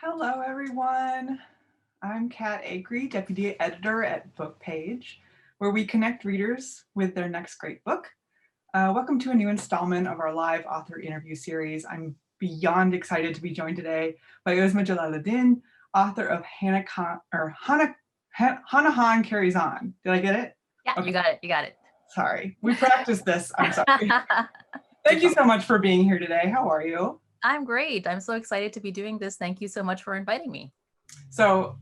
Hello, everyone. I'm Kat Acree, Deputy Editor at BookPage, where we connect readers with their next great book. Welcome to a new installment of our live author interview series. I'm beyond excited to be joined today by Uzma Jalaluddin, author of Hanahan Carries On. Did I get it? Yeah, Okay. you got it. You got it. Sorry. We practiced this. I'm sorry. Thank you so much for being here today. How are you? I'm great. I'm so excited to be doing this. Thank you so much for inviting me. So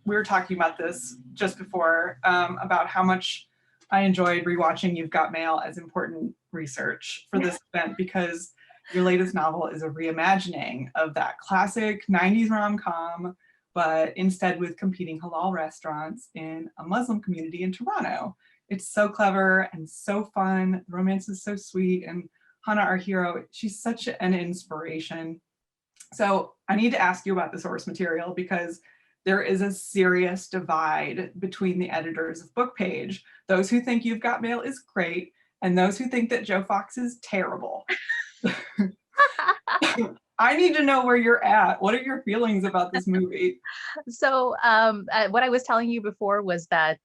we were talking about this just before, about how much I enjoyed rewatching You've Got Mail as important research for this event, because your latest novel is a reimagining of that classic 90s rom-com, but instead with competing halal restaurants in a Muslim community in Toronto. It's so clever and so fun. The romance is so sweet. And Hannah, our hero, she's such an inspiration. So I need to ask you about the source material, because there is a serious divide between the editors of BookPage, those who think You've Got Mail is great and those who think that Joe Fox is terrible. I need to know where you're at. What are your feelings about this movie? So what I was telling you before was that,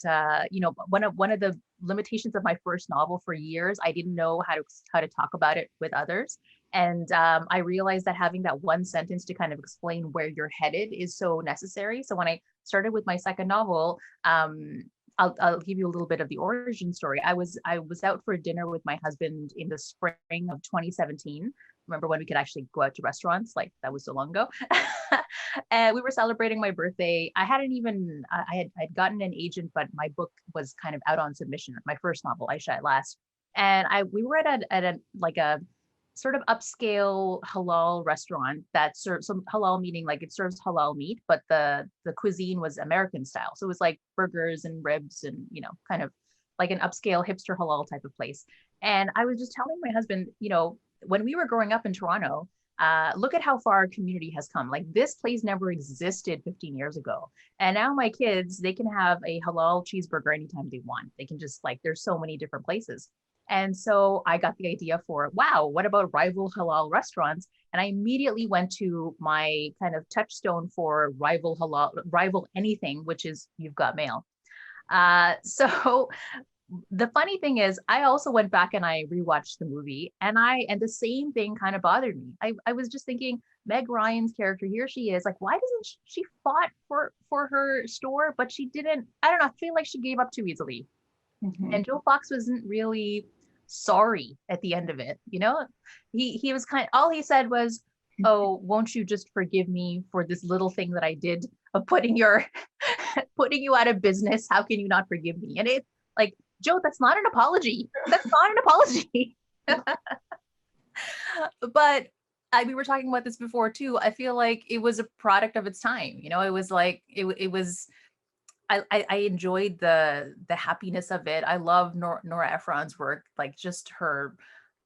one of the limitations of my first novel for years, I didn't know how to talk about it with others. And I realized that having that one sentence to kind of explain where you're headed is so necessary. So when I started with my second novel, I'll give you a little bit of the origin story. I was out for dinner with my husband in the spring of 2017. Remember when we could actually go out to restaurants? Like, that was so long ago. And we were celebrating my birthday. I had gotten an agent, but my book was kind of out on submission. My first novel, Aisha at Last. And we were at a sort of upscale halal restaurant that serves some halal, meaning like it serves halal meat, but the cuisine was American style. So it was like burgers and ribs and, kind of like an upscale hipster halal type of place. And I was just telling my husband, when we were growing up in Toronto, look at how far our community has come. Like, this place never existed 15 years ago. And now my kids, they can have a halal cheeseburger anytime they want. They can just, like, there's so many different places. And so I got the idea for, wow, what about rival halal restaurants? And I immediately went to my kind of touchstone for rival anything, which is You've Got Mail. So the funny thing is, I also went back and I rewatched the movie, and the same thing kind of bothered me. I was just thinking, Meg Ryan's character, here she is, like, why doesn't she fought for her store, but she didn't, I don't know, I feel like she gave up too easily. Mm-hmm. And Joe Fox wasn't really sorry at the end of it. He was all he said was, oh, won't you just forgive me for this little thing that I did of putting you out of business? How can you not forgive me? And it's like, Joe, that's not an apology. That's not an apology. But we were talking about this before too. I feel like it was a product of its time. It was like, it was, I enjoyed the happiness of it. I love Nora Ephron's work, like just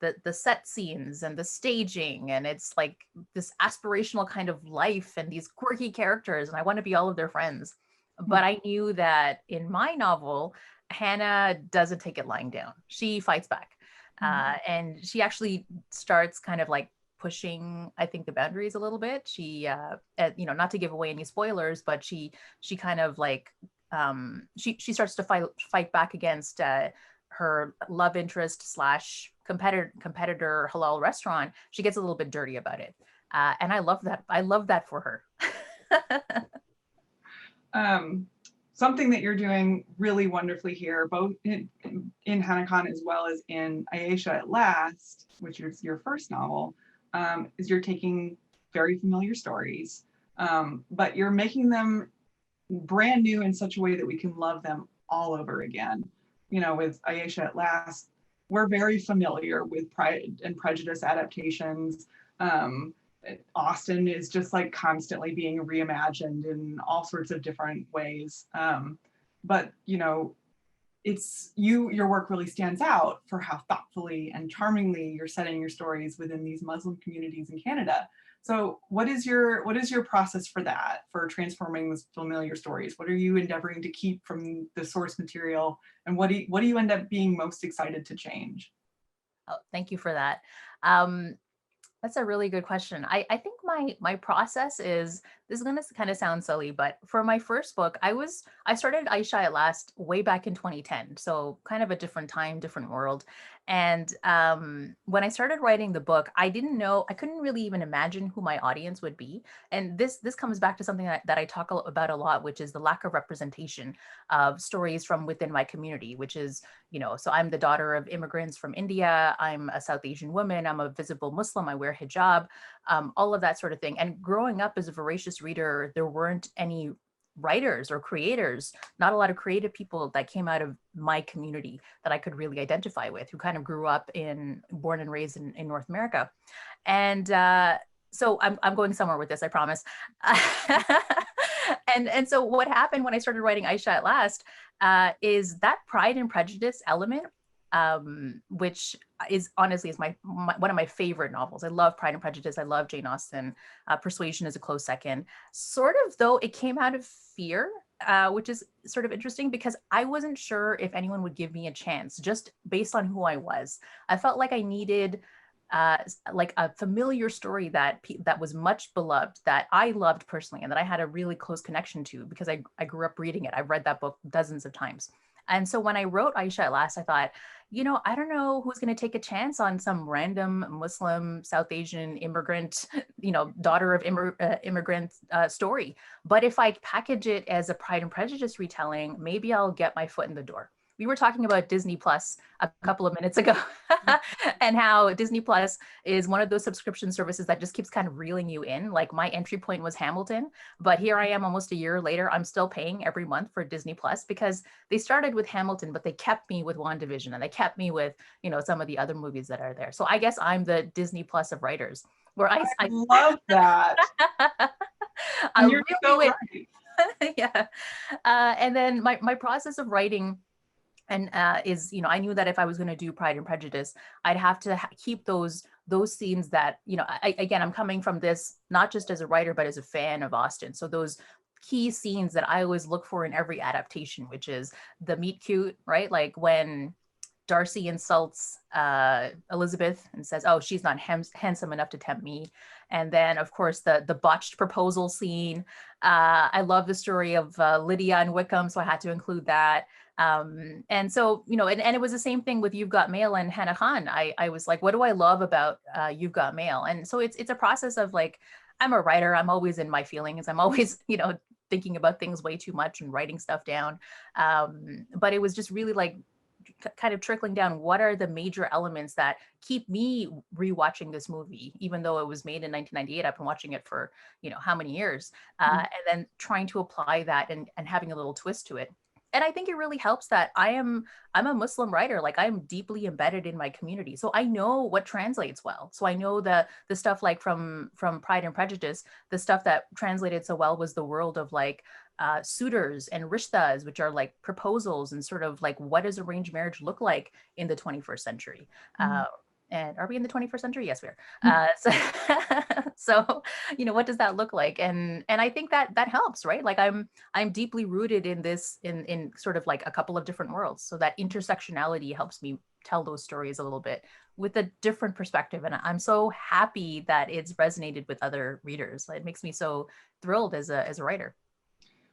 the set scenes and the staging, and it's like this aspirational kind of life and these quirky characters, and I want to be all of their friends. But I knew that in my novel, Hannah doesn't take it lying down. She fights back. And she actually starts kind of like pushing, I think, the boundaries a little bit. She, not to give away any spoilers, but she kind of like, she starts to fight back against her love interest / competitor halal restaurant. She gets a little bit dirty about it. And I love that. I love that for her. Something that you're doing really wonderfully here, both in Hanahan as well as in Aisha at Last, which is your first novel, is you're taking very familiar stories, but you're making them brand new in such a way that we can love them all over again. With Aisha at Last, we're very familiar with Pride and Prejudice adaptations. Austen is just like constantly being reimagined in all sorts of different ways. But it's your work really stands out for how thoughtfully and charmingly you're setting your stories within these Muslim communities in Canada. So what is your process for that, for transforming these familiar stories? What are you endeavoring to keep from the source material, and what do you end up being most excited to change? Oh, thank you for that. That's a really good question. I think my process is, this is gonna kind of sound silly, but for my first book, I started Aisha at Last way back in 2010, so kind of a different time, different world. And when I started writing the book, I couldn't really even imagine who my audience would be. And this comes back to something that I talk about a lot, which is the lack of representation of stories from within my community, which is, so I'm the daughter of immigrants from India. I'm a South Asian woman. I'm a visible Muslim. I wear hijab, all of that sort of thing. And growing up as a voracious reader, there weren't any writers or creators, not a lot of creative people that came out of my community that I could really identify with, who kind of grew up born and raised in North America. And so I'm going somewhere with this, I promise. And so what happened when I started writing Aisha at Last is that Pride and Prejudice element, which is honestly one of my favorite novels. I love Pride and Prejudice. I love Jane Austen. Persuasion is a close second. Sort of, though, it came out of fear, which is sort of interesting because I wasn't sure if anyone would give me a chance just based on who I was. I felt like I needed like a familiar story that was much beloved, that I loved personally, and that I had a really close connection to because I grew up reading it. I've read that book dozens of times. And so when I wrote Aisha at Last, I thought, I don't know who's going to take a chance on some random Muslim, South Asian immigrant, daughter of immigrant story. But if I package it as a Pride and Prejudice retelling, maybe I'll get my foot in the door. We were talking about Disney Plus a couple of minutes ago and how Disney Plus is one of those subscription services that just keeps kind of reeling you in. Like my entry point was Hamilton, but here I am almost a year later, I'm still paying every month for Disney Plus because they started with Hamilton, but they kept me with WandaVision and they kept me with, some of the other movies that are there. So I guess I'm the Disney Plus of writers, where I love that. I You're really so went, right. yeah. And then my process of writing and is, I knew that if I was going to do Pride and Prejudice, I'd have to keep those scenes that, again, I'm coming from this not just as a writer but as a fan of Austen. So those key scenes that I always look for in every adaptation, which is the meet cute, right? Like when Darcy insults Elizabeth and says, "Oh, she's not handsome enough to tempt me." And then, of course, the botched proposal scene. I love the story of Lydia and Wickham, so I had to include that. And so, and it was the same thing with You've Got Mail and Hannah Khan. I was like, what do I love about You've Got Mail? And so it's a process of like, I'm a writer. I'm always in my feelings. I'm always, thinking about things way too much and writing stuff down. But it was just really like kind of trickling down, what are the major elements that keep me rewatching this movie, even though it was made in 1998. I've been watching it for how many years, and then trying to apply that and having a little twist to it. And I think it really helps that I'm a Muslim writer. Like I'm deeply embedded in my community, so I know what translates well. So I know the stuff like from Pride and Prejudice, the stuff that translated so well was the world of like suitors and rishtas, which are like proposals and sort of like what does arranged marriage look like in the 21st century. And are we in the 21st century? Yes, we are. So what does that look like? And I think that helps, right? Like I'm deeply rooted in this, in sort of like a couple of different worlds. So that intersectionality helps me tell those stories a little bit with a different perspective. And I'm so happy that it's resonated with other readers. It makes me so thrilled as a writer.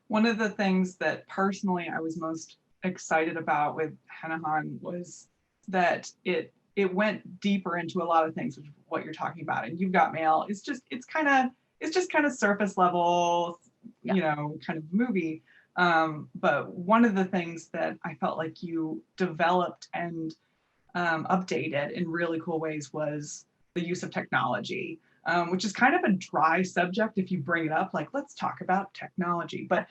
One of the things that personally I was most excited about with Hannah Khan was that it went deeper into a lot of things, which is what you're talking about. And You've Got Mail, it's just kind of surface level, kind of movie. But one of the things that I felt like you developed and updated in really cool ways was the use of technology, which is kind of a dry subject if you bring it up, like, let's talk about technology. But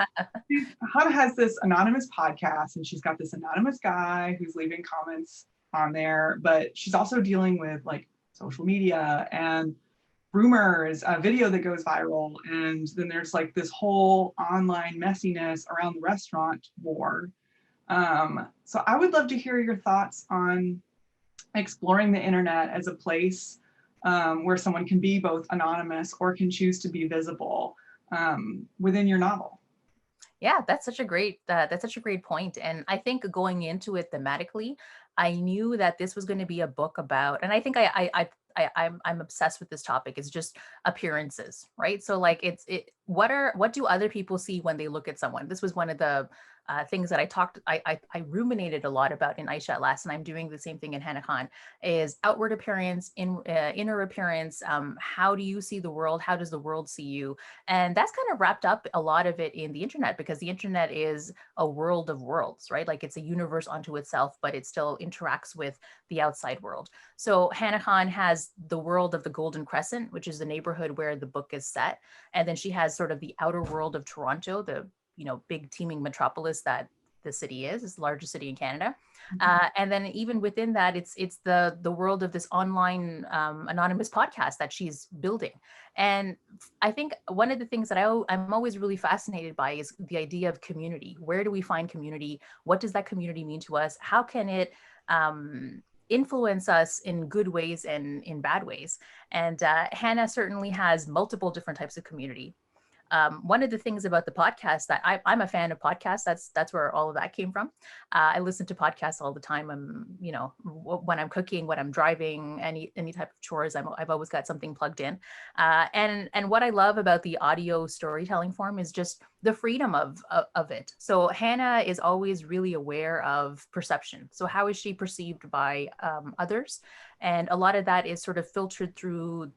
Hannah has this anonymous podcast and she's got this anonymous guy who's leaving comments on there, but she's also dealing with like social media and rumors, a video that goes viral, and then there's like this whole online messiness around the restaurant war. So I would love to hear your thoughts on exploring the internet as a place where someone can be both anonymous or can choose to be visible within your novel. Yeah, that's such a great point. And I think going into it thematically, I knew that this was going to be a book about, and I think I'm obsessed with this topic is just appearances, right? So like what do other people see when they look at someone? This was one of the things that I ruminated a lot about in Aisha at last, and I'm doing the same thing in Hannah Khan, is outward appearance, inner appearance. How do you see the world? How does the world see you? And that's kind of wrapped up a lot of it in the internet, because the internet is a world of worlds, right? Like it's a universe unto itself, but it still interacts with the outside world. So Hannah Khan has the world of the Golden Crescent, which is the neighborhood where the book is set. And then she has sort of the outer world of Toronto, the big teeming metropolis that the city is. It's the largest city in Canada. And then even within that, it's the world of this online anonymous podcast that she's building. And I think one of the things that I'm always really fascinated by is the idea of community. Where do we find community? What does that community mean to us? How can it influence us in good ways and in bad ways? And Hannah certainly has multiple different types of community. One of the things about the podcast that I'm a fan of podcasts. That's where all of that came from. I listen to podcasts all the time. When I'm cooking, when I'm driving, any type of chores, I've always got something plugged in. And what I love about the audio storytelling form is just the freedom of it. So Hannah is always really aware of perception. So how is she perceived by others? And a lot of that is sort of filtered through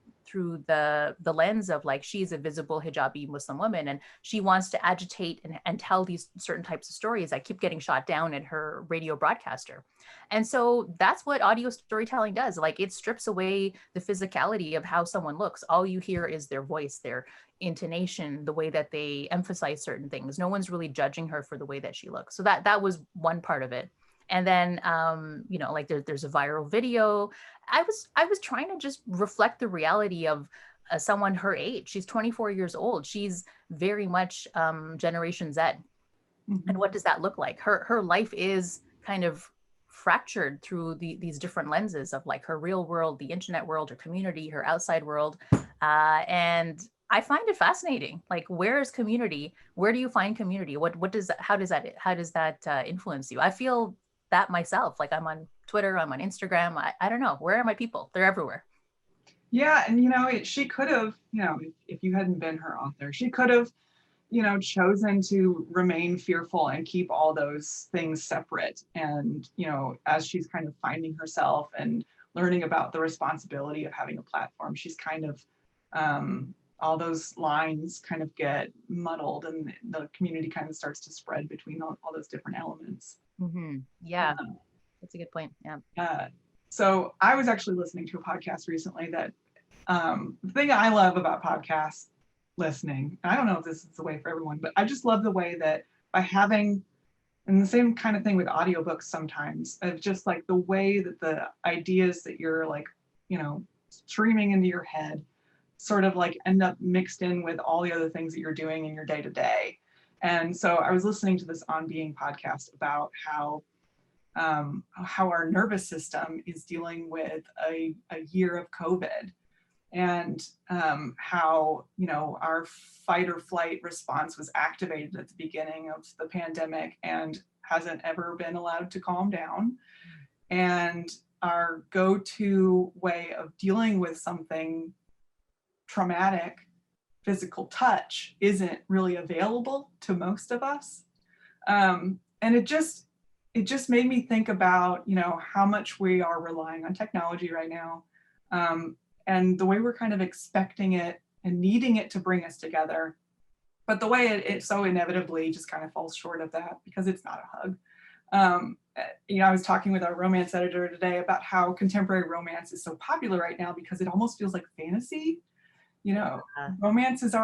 the lens of like, she's a visible hijabi Muslim woman, and she wants to agitate and tell these certain types of stories that keep getting shot down at her radio broadcaster. And so that's what audio storytelling does. Like, it strips away the physicality of how someone looks. All you hear is their voice, their intonation, the way that they emphasize certain things. No one's really judging her for the way that she looks. So that was one part of it. And then, like there's a viral video. I was trying to just reflect the reality of someone her age. She's 24 years old. She's very much Generation Z. Mm-hmm. And what does that look like? Her life is kind of fractured through these different lenses of like her real world, the internet world, her community, her outside world. And I find it fascinating. Like, where is community? Where do you find community? How does that influence you? I feel that myself. Like, I'm on Twitter, I'm on Instagram. I don't know. Where are my people? They're everywhere. Yeah. And, she could have, if you hadn't been her author, she could have, chosen to remain fearful and keep all those things separate. And, as she's kind of finding herself and learning about the responsibility of having a platform, she's kind of, all those lines kind of get muddled, and the community kind of starts to spread between all those different elements. Mm-hmm. Yeah, that's a good point. Yeah. So I was actually listening to a podcast recently that the thing I love about podcast listening, I don't know if this is the way for everyone, but I just love the way that by having, and the same kind of thing with audiobooks sometimes, of just like the way that the ideas that you're like, streaming into your head sort of like end up mixed in with all the other things that you're doing in your day to day. And so I was listening to this On Being podcast about how our nervous system is dealing with a year of COVID, and how, our fight or flight response was activated at the beginning of the pandemic and hasn't ever been allowed to calm down. And our go-to way of dealing with something traumatic, physical touch, isn't really available to most of us. And it just made me think about, how much we are relying on technology right now, and the way we're kind of expecting it and needing it to bring us together, but the way it so inevitably just kind of falls short of that because it's not a hug. I was talking with our romance editor today about how contemporary romance is so popular right now because it almost feels like fantasy. Romance is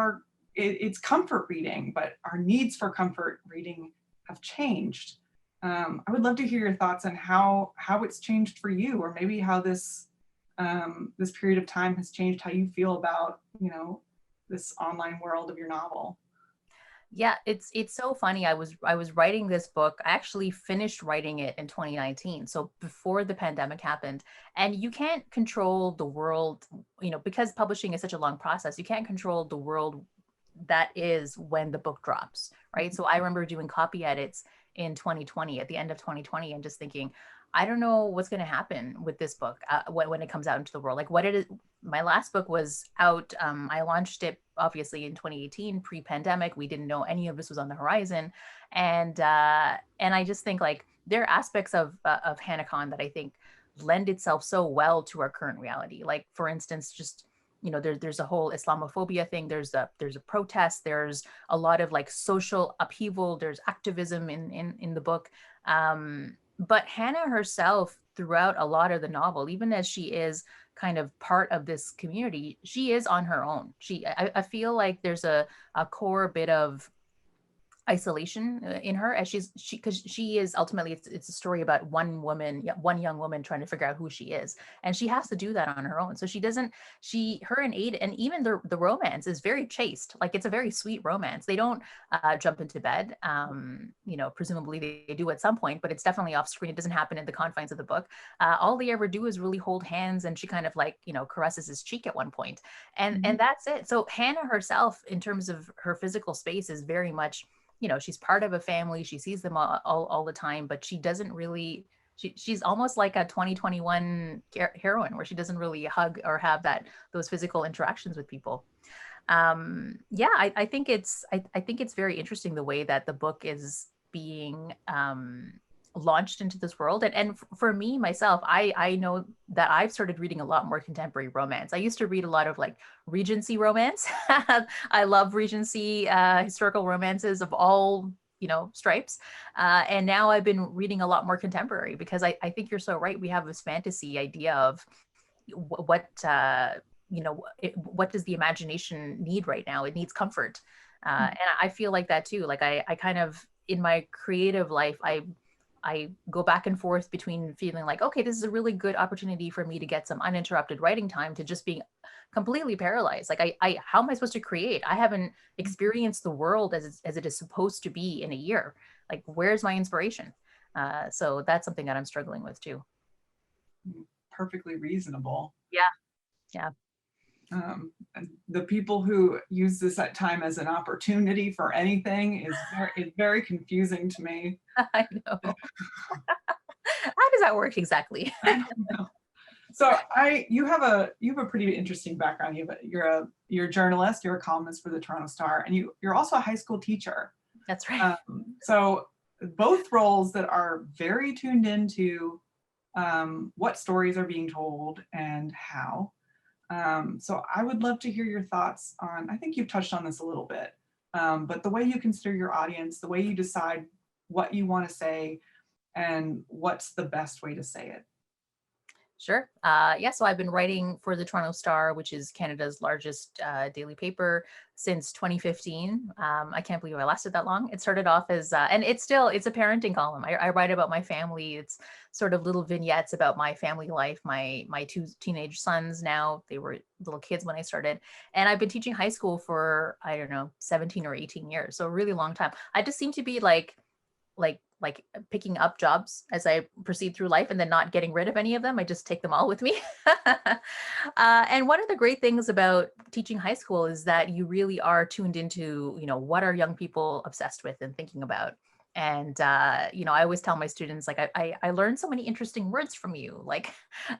it's comfort reading, but our needs for comfort reading have changed. I would love to hear your thoughts on how it's changed for you, or maybe how this period of time has changed how you feel about, this online world of your novel. Yeah, it's so funny. I was writing this book. I actually finished writing it in 2019, so before the pandemic happened. And you can't control the world, because publishing is such a long process. You can't control the world that is when the book drops, right? So I remember doing copy edits in 2020, at the end of 2020, and just thinking, I don't know what's going to happen with this book when it comes out into the world. Like what it is, my last book was out. I launched it obviously in 2018, pre-pandemic. We didn't know any of this was on the horizon, and I just think like there are aspects of HanaCon that I think lend itself so well to our current reality. Like for instance, just there's a whole Islamophobia thing. There's a protest. There's a lot of like social upheaval. There's activism in the book. But Hannah herself, throughout a lot of the novel, even as she is kind of part of this community, she is on her own. I feel like there's a core bit of isolation in her, as because she is ultimately, it's a story about one woman, one young woman trying to figure out who she is, and she has to do that on her own. So her and Aiden, and even the romance is very chaste. Like it's a very sweet romance. They don't jump into bed. Presumably they do at some point, but it's definitely off screen. It doesn't happen in the confines of the book. All they ever do is really hold hands, and she kind of like caresses his cheek at one point, and that's it. So Hannah herself, in terms of her physical space, is very much, she's part of a family. She sees them all the time, but she doesn't really, she's almost like a 2021 heroine, where she doesn't really hug or have those physical interactions with people. I think it's very interesting the way that the book is being launched into this world. And for me, myself, I know that I've started reading a lot more contemporary romance. I used to read a lot of like Regency romance. I love Regency historical romances of all stripes. And now I've been reading a lot more contemporary, because I think you're so right. We have this fantasy idea of what does the imagination need right now? It needs comfort. And I feel like that too. Like I kind of, in my creative life, I go back and forth between feeling like, okay, this is a really good opportunity for me to get some uninterrupted writing time, to just being completely paralyzed. Like how am I supposed to create? I haven't experienced the world as it is supposed to be in a year. Like, where's my inspiration? So that's something that I'm struggling with too. Perfectly reasonable. Yeah. Yeah. And the people who use this at time as an opportunity for anything is very confusing to me. I know. How does that work exactly? I don't know. So you have a pretty interesting background. You're a journalist, you're a columnist for the Toronto Star, and you're also a high school teacher. That's right. So both roles that are very tuned into what stories are being told and how. So I would love to hear your thoughts on, I think you've touched on this a little bit, but the way you consider your audience, the way you decide what you want to say, and what's the best way to say it. Sure. So I've been writing for the Toronto Star, which is Canada's largest daily paper, since 2015. I can't believe I lasted that long. It started off as, and it's a parenting column. I write about my family. It's sort of little vignettes about my family life. My two teenage sons now, they were little kids when I started. And I've been teaching high school for, I don't know, 17 or 18 years. So a really long time. I just seem to be like picking up jobs as I proceed through life, and then not getting rid of any of them. I just take them all with me. And one of the great things about teaching high school is that you really are tuned into, what are young people obsessed with and thinking about. And, I always tell my students, like, I learned so many interesting words from you. Like,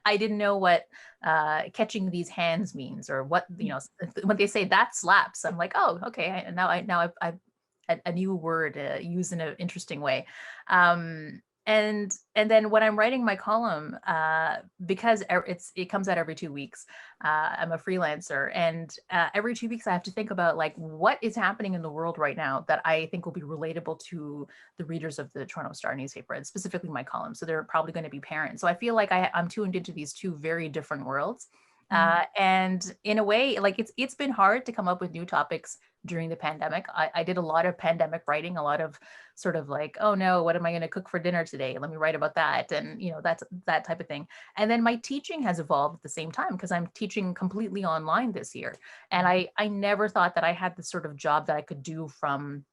I didn't know what catching these hands means, or what, when they say that slaps, I'm like, oh, okay. Now I've a new word used in an interesting way. And then when I'm writing my column, because it comes out every 2 weeks, I'm a freelancer, and every 2 weeks I have to think about like what is happening in the world right now that I think will be relatable to the readers of the Toronto Star newspaper, and specifically my column. So they're probably going to be parents. So I feel like I'm tuned into these two very different worlds. And in a way, like it's been hard to come up with new topics during the pandemic. I did a lot of pandemic writing, a lot of sort of like, oh no, what am I going to cook for dinner today? Let me write about that. And, that's that type of thing. And then my teaching has evolved at the same time, because I'm teaching completely online this year. And I never thought that I had this sort of job that I could do from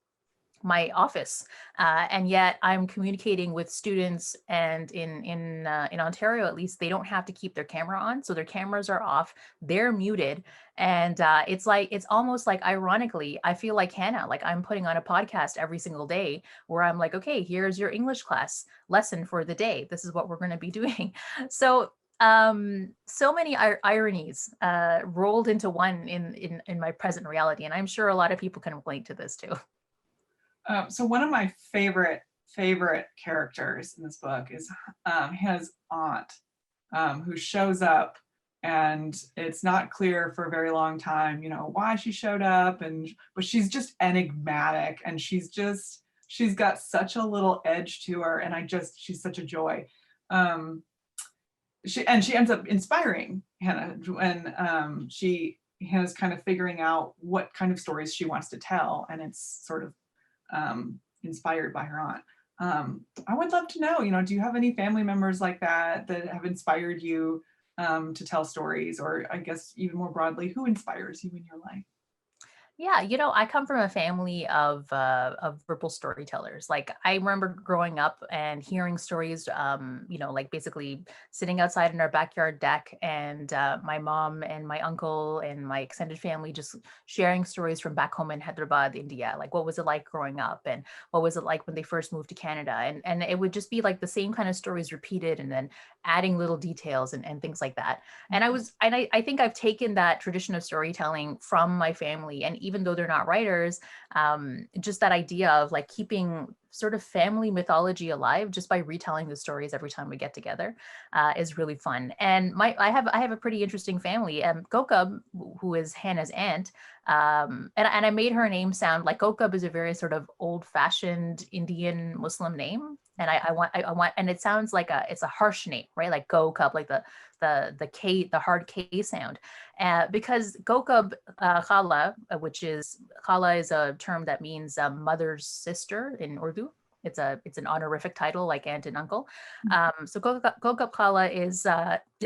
my office, and yet I'm communicating with students. And in Ontario, at least, they don't have to keep their camera on, so their cameras are off, they're muted, and it's almost like, ironically, I feel like Hannah, like I'm putting on a podcast every single day where I'm like, okay, here's your English class lesson for the day. This is what we're going to be doing. So so many ironies rolled into one in my present reality, and I'm sure a lot of people can relate to this too. So one of my favorite characters in this book is his aunt, who shows up, and it's not clear for a very long time, why she showed up, but she's just enigmatic, and she's got such a little edge to her, and she's such a joy. She ends up inspiring Hannah when Hannah's kind of figuring out what kind of stories she wants to tell, and it's sort of inspired by her aunt. I would love to know, do you have any family members like that have inspired you to tell stories, or I guess even more broadly, who inspires you in your life? Yeah, I come from a family of verbal storytellers. Like, I remember growing up and hearing stories, like basically sitting outside in our backyard deck, and my mom and my uncle and my extended family just sharing stories from back home in Hyderabad, India. Like, what was it like growing up, and what was it like when they first moved to Canada? And it would just be like the same kind of stories repeated, and then adding little details and things like that. And I think I've taken that tradition of storytelling from my family, and even though they're not writers, just that idea of like keeping sort of family mythology alive just by retelling the stories every time we get together is really fun. And I have a pretty interesting family. Kokab, who is Hannah's aunt, and I made her name sound like Kokab is a very sort of old-fashioned Indian Muslim name. And I want, and it sounds like it's a harsh name, right? Like Kokab, like the K, the hard K sound, because Kokab Khala, Khala is a term that means mother's sister in Urdu. It's an honorific title, like aunt and uncle. So Kokab Khala is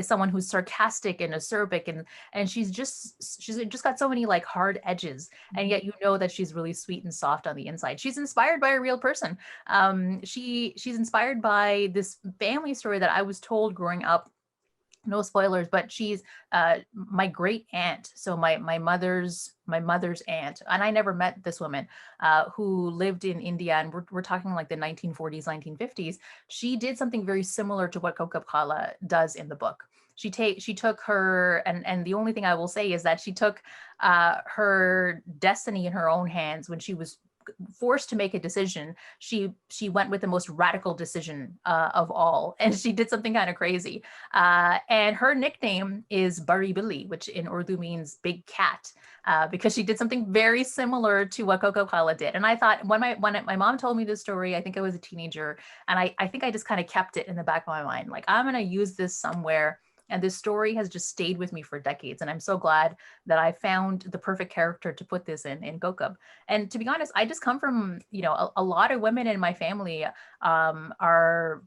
someone who's sarcastic and acerbic, and she's just got so many like hard edges, and yet that she's really sweet and soft on the inside. She's inspired by a real person. She's inspired by this family story that I was told growing up. No spoilers, but she's my great aunt. So my mother's aunt, and I never met this woman who lived in India, and we're talking like the 1940s, 1950s. She did something very similar to what Kokab Khala does in the book. She took her, and the only thing I will say is that she took her destiny in her own hands when she was forced to make a decision. She went with the most radical decision of all, and she did something kind of crazy. And her nickname is Bari Billy, which in Urdu means big cat, because she did something very similar to what Kokab Khala did. And I thought, when my mom told me this story, I think I was a teenager, and I think I just kind of kept it in the back of my mind, like, I'm gonna use this somewhere. And this story has just stayed with me for decades. And I'm so glad that I found the perfect character to put this in Kokab. And to be honest, I just come from, a lot of women in my family are,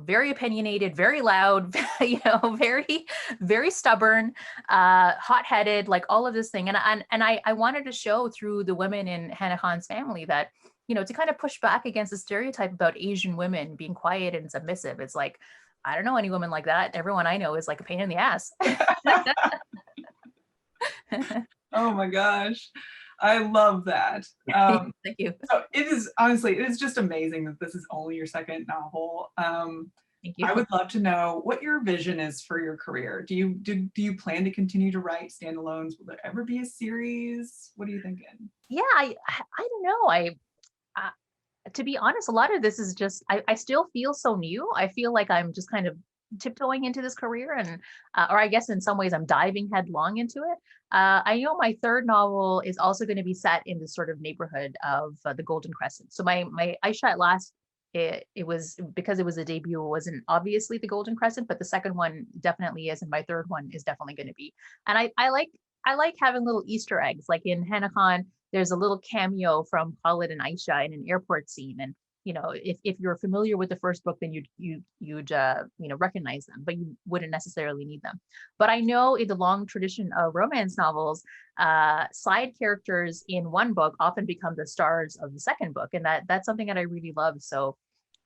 very opinionated, very loud, very, very stubborn, hot-headed, like all of this thing. And I wanted to show through the women in Hannah Khan's family that, to kind of push back against the stereotype about Asian women being quiet and submissive. It's like, I don't know any woman like that. Everyone I know is like a pain in the ass. Oh my gosh. I love that. Thank you. So it is just amazing that this is only your second novel. Thank you. I would love to know what your vision is for your career. Do you plan to continue to write standalones? Will there ever be a series? What are you thinking? Yeah, I don't know. To be honest, a lot of this is just, I still feel so new. I feel like I'm just kind of tiptoeing into this career, and or I guess in some ways I'm diving headlong into it. I know my third novel is also going to be set in this sort of neighborhood of the Golden Crescent. So my Aisha at Last, it was, because it was a debut, it wasn't obviously the Golden Crescent, but the second one definitely is, and my third one is definitely going to be. And I like having little Easter eggs. Like in Hannah Khan, there's a little cameo from Khalid and Aisha in an airport scene, and if you're familiar with the first book, then you'd recognize them, but you wouldn't necessarily need them. But I know in the long tradition of romance novels, side characters in one book often become the stars of the second book, and that's something that I really love. So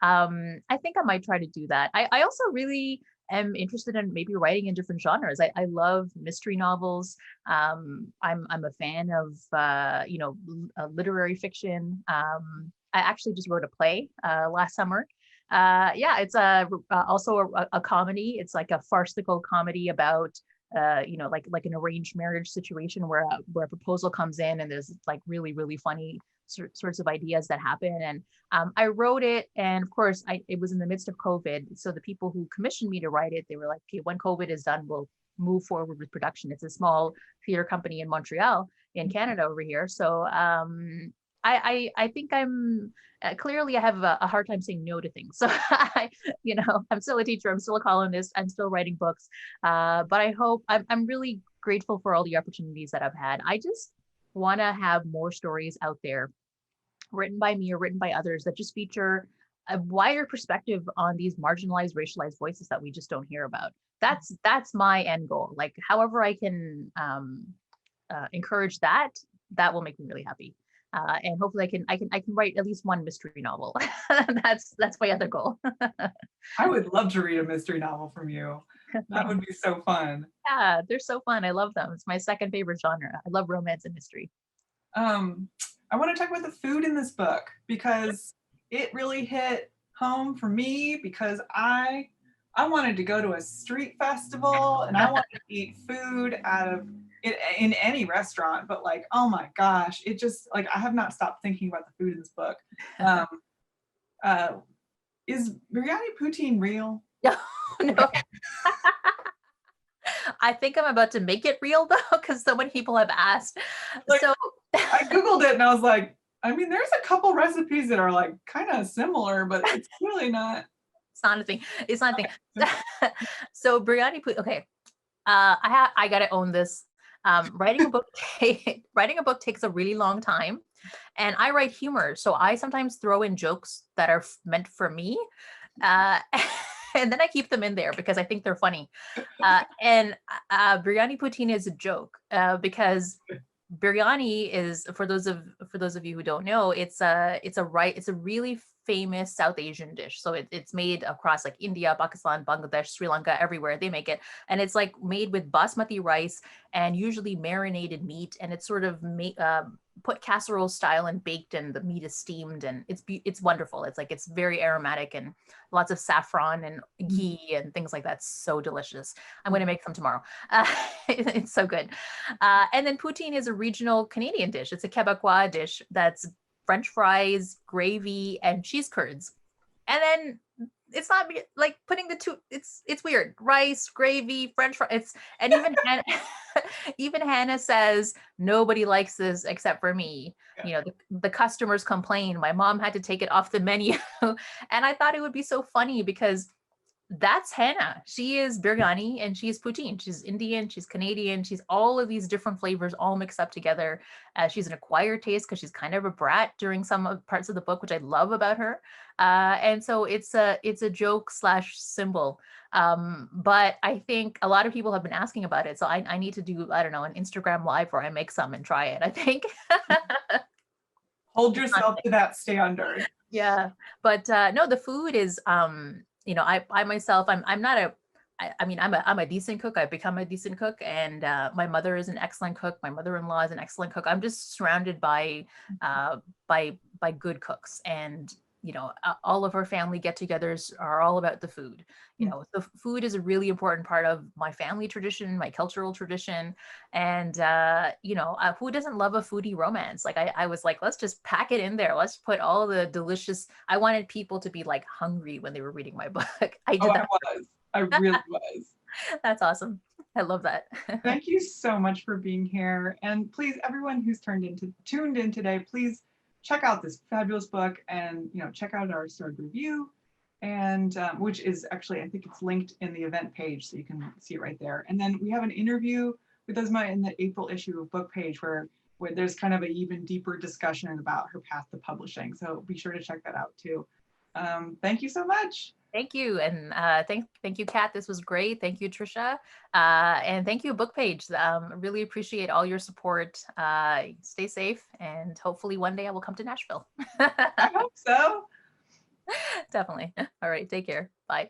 I think I might try to do that. I also really am interested in maybe writing in different genres. I love mystery novels. I'm a fan of literary fiction. I actually just wrote a play last summer. Yeah, it's also a comedy. It's like a farcical comedy about like an arranged marriage situation where a proposal comes in and there's like really really funny sorts of ideas that happen. And I wrote it, and of course it was in the midst of COVID, so the people who commissioned me to write it, they were like, okay, when COVID is done, we'll move forward with production. It's a small theater company in Montreal in Canada over here. So I think I'm clearly I have a hard time saying no to things. So I'm still a teacher, I'm still a columnist, I'm still writing books, but I hope I'm really grateful for all the opportunities that I've had. I just want to have more stories out there written by me or written by others that just feature a wider perspective on these marginalized, racialized voices that we just don't hear about. That's my end goal. Like, however I can encourage that will make me really happy. And hopefully I can write at least one mystery novel. That's my other goal. I would love to read a mystery novel from you. That would be so fun. Yeah, they're so fun. I love them. It's my second favorite genre. I love romance and mystery. I want to talk about the food in this book because it really hit home for me, because I wanted to go to a street festival and I wanted to eat food out of it in any restaurant, but like, oh my gosh, it just like, I have not stopped thinking about the food in this book. Is biryani poutine real? No. I think I'm about to make it real though, because so many people have asked. Like, so I Googled it and I was like, I mean, there's a couple recipes that are like kind of similar, but it's really not. It's not a thing. It's not a thing. So biryani, okay. I gotta own this. Writing a book takes a really long time, and I write humor, so I sometimes throw in jokes that are meant for me, and then I keep them in there because I think they're funny. And biryani poutine is a joke because biryani is, for those of you who don't know, it's a really famous South Asian dish. So it's made across like India, Pakistan, Bangladesh, Sri Lanka, everywhere they make it. And it's like made with basmati rice and usually marinated meat. And it's sort of put casserole style and baked, and the meat is steamed, and it's wonderful. It's very aromatic and lots of saffron and ghee and things like that. So delicious. I'm going to make some tomorrow. It's so good. And then poutine is a regional Canadian dish. It's a Quebecois dish that's French fries, gravy, and cheese curds. And then it's not like putting the two, it's weird. Rice, gravy, French fries. And even Hannah says nobody likes this except for me. Yeah. The customers complain. My mom had to take it off the menu. And I thought it would be so funny because that's Hannah. She is biryani and she's poutine. She's Indian, she's Canadian, she's all of these different flavors all mixed up together. She's an acquired taste because she's kind of a brat during some parts of the book, which I love about her. And so it's a joke / symbol. But I think a lot of people have been asking about it. So I need to do, I don't know, an Instagram live where I make some and try it, I think. Hold yourself to that standard. Yeah. But no, the food is I myself, I'm not I'm a decent cook. I've become a decent cook, and my mother is an excellent cook. My mother-in-law is an excellent cook. I'm just surrounded by good cooks, and all of our family get-togethers are all about the food. The food is a really important part of my family tradition, my cultural tradition, and who doesn't love a foodie romance? Like I was like, let's just pack it in there. Let's put all the delicious. I wanted people to be like hungry when they were reading my book. I did that. I really was. That's awesome. I love that. Thank you so much for being here, and please, everyone who's tuned in today, please check out this fabulous book, and check out our starred review, and which is actually, I think it's linked in the event page, so you can see it right there. And then we have an interview with Uzma in the April issue of BookPage where where there's kind of an even deeper discussion about her path to publishing. So be sure to check that out too. Thank you so much. Thank you. And thank you, Kat. This was great. Thank you, Trisha. And thank you, BookPage. Really appreciate all your support. Stay safe. And hopefully one day I will come to Nashville. I hope so. Definitely. All right. Take care. Bye.